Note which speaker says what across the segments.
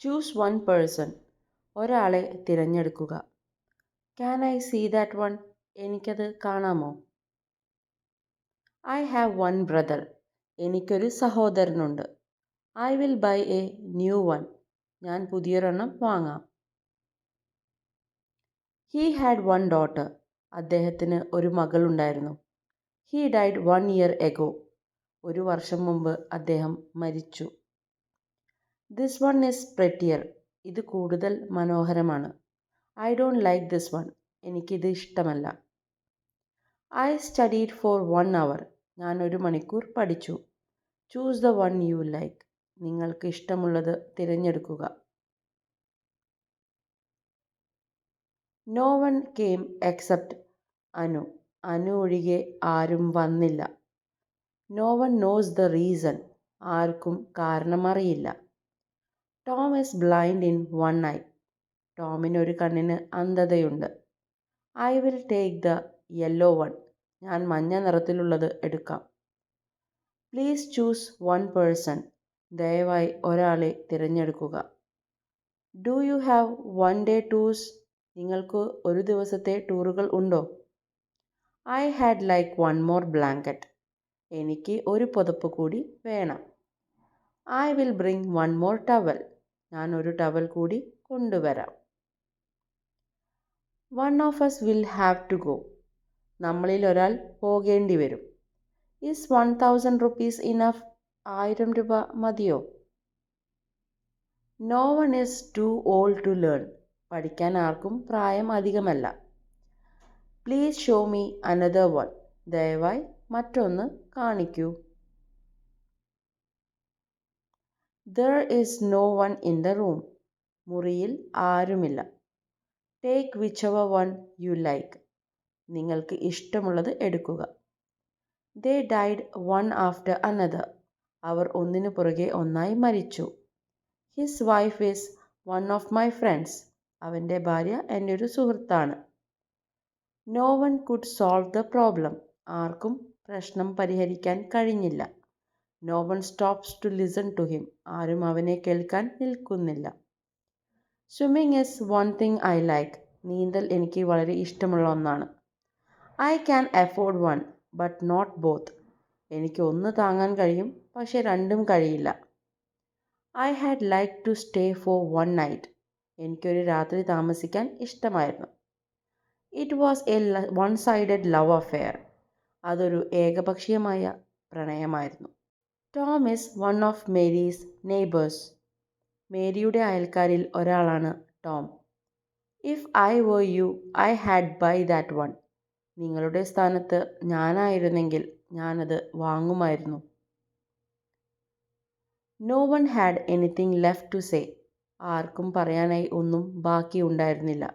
Speaker 1: Choose one person. ഒരാളെ തിരഞ്ഞെടുക്കുക. Can I see that one? എനിക്കത് കാണാമോ? I have one brother. എനിക്കൊരു സഹോദരനുണ്ട്. I will buy a new one. ഞാൻ പുതിയൊരെണ്ണം വാങ്ങാം. He had one daughter. അദ്ദേഹത്തിന് ഒരു മകളുണ്ടായിരുന്നു. He died 1 year ago. ഒരു വർഷം മുമ്പ് അദ്ദേഹം മരിച്ചു. This one is prettier. ഇത് കൂടുതൽ മനോഹരമാണ്. I don't like this one. എനിക്കിത് ഇഷ്ടമല്ല. I studied for 1 hour. ഞാൻ 1 മണിക്കൂർ പഠിച്ചു. Choose the one you like. നിങ്ങൾക്ക് ഇഷ്ടമുള്ളത് തിരഞ്ഞെടുക്കുക. No one came except Anu. Anu ഒഴികെ ആരും വന്നില്ല. No one knows the reason. ആർക്കും കാരണമറിയില്ല. Tom is blind in one eye. ടോമിന് ഒരു കണ്ണിന് അന്ധതയുണ്ട്. I will take the yellow one. ഞാൻ മഞ്ഞ നിറത്തിലുള്ളത് എടുക്കാം. Please choose one person. ദയവായി ഒരാളെ തിരഞ്ഞെടുക്കുക. Do you have one day tours? നിങ്ങൾക്ക് ഒരു ദിവസത്തെ ടൂറുകൾ ഉണ്ടോ? I had like one more blanket. എനിക്ക് ഒരു പുതപ്പ് കൂടി വേണം. I will bring one more towel. ഞാൻ ഒരു ടവൽ കൂടി കൊണ്ടുവരാം. One of us will have to go. നമ്മളിൽ ഒരാൾ പോകേണ്ടി വരും. Is 1000 rupees enough? 1000 രൂപ മതിയോ? No one is too old to learn. പഠിക്കാൻ ആർക്കും പ്രായം അധികമല്ല. Please show me another one. ദയവായി മറ്റൊന്ന് കാണിക്കൂ. There is no one in the room. മുറിയിൽ ആരുമില്ല. Take whichever one you like. നിങ്ങൾക്ക് ഇഷ്ടമുള്ളത് എടുക്കുക. They died one after another. അവർ ഒന്നിനു പുറകെ ഒന്നായി മരിച്ചു. His wife is one of my friends. അവൻ്റെ ഭാര്യ എൻ്റെ ഒരു സുഹൃത്താണ്. No one could solve the problem. ആർക്കും പ്രശ്നം പരിഹരിക്കാൻ കഴിഞ്ഞില്ല. No one stops to listen to him. ആരും അവനെ കേൾക്കാൻ നിൽക്കുന്നില്ല. Swimming is one thing I like. നീന്തൽ എനിക്ക് വളരെ ഇഷ്ടമുള്ള ഒന്നാണ്. I can afford one but not both. എനിക്ക് ഒന്ന് താങ്ങാൻ കഴിയും, പക്ഷെ രണ്ടും കഴിയില്ല. I had like to stay for one night. എനിക്കൊരു രാത്രി താമസിക്കാൻ ഇഷ്ടമായിരുന്നു. It was a one sided love affair. അതൊരു ഏകപക്ഷീയമായ പ്രണയമായിരുന്നു. Tom is one of Mary's neighbours. മേരിയുടെ അയൽക്കാരിൽ ഒരാളാണ് Tom. If I were you I had buy that one. നിങ്ങളുടെ സ്ഥാനത്ത് ഞാനായിരുന്നെങ്കിൽ ഞാനത് വാങ്ങുമായിരുന്നു. No one had anything left to say. ആർക്കും പറയാനായി ഒന്നും ബാക്കിയുണ്ടായിരുന്നില്ല.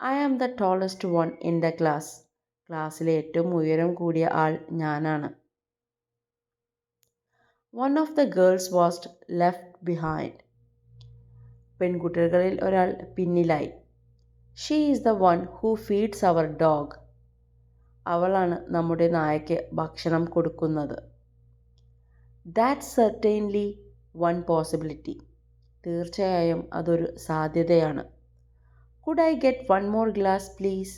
Speaker 1: I am the tallest one in the class. ക്ലാസ്സിലെ ഏറ്റവും ഉയരം കൂടിയ ആൾ ഞാനാണ്. One of the girls was left behind. പെൺകുട്ടികളിൽ ഒരാൾ പിന്നിലായി. She is the one who feeds our dog. അവളാണ് നമ്മുടെ നായയ്ക്ക് ഭക്ഷണം കൊടുക്കുന്നത്. That's certainly one possibility. തീർച്ചയായും അതൊരു സാധ്യതയാണ്. Could I get one more glass please?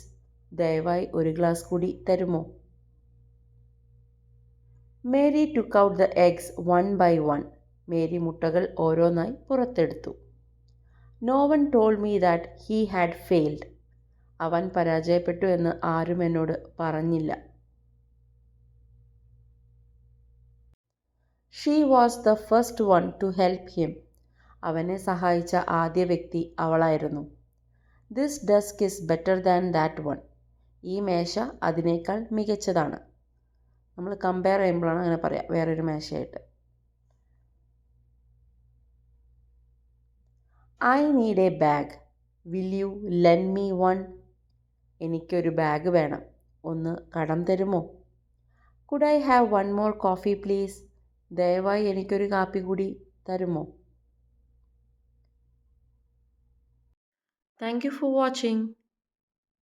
Speaker 1: ദയവായി ഒരു ഗ്ലാസ് കൂടി തരുമോ? Mary took out the eggs one by one. Mary മുട്ടകൾ ഓരോന്നായി പുറത്തെടുത്തു. No one told me that he had failed. അവൻ പരാജയപ്പെട്ടു എന്ന് ആരും എന്നോട് പറഞ്ഞില്ല. She was the first one to help him. അവനെ സഹായിച്ച ആദ്യ വ്യക്തി അവളായിരുന്നു. This desk is better than that one. ഈ മേശ അതിനേക്കാൾ മികച്ചതാണ്. നമ്മൾ കമ്പയർ ചെയ്യുമ്പോഴാണ് അങ്ങനെ പറയാം, വേറൊരു മേശയായിട്ട്. I need a bag. Will you lend me one? എനിക്കൊരു ബാഗ് വേണം, ഒന്ന് കടം തരുമോ? Could I have one more coffee please? ദയവായി എനിക്കൊരു കാപ്പി കൂടി തരുമോ? Thank you for watching.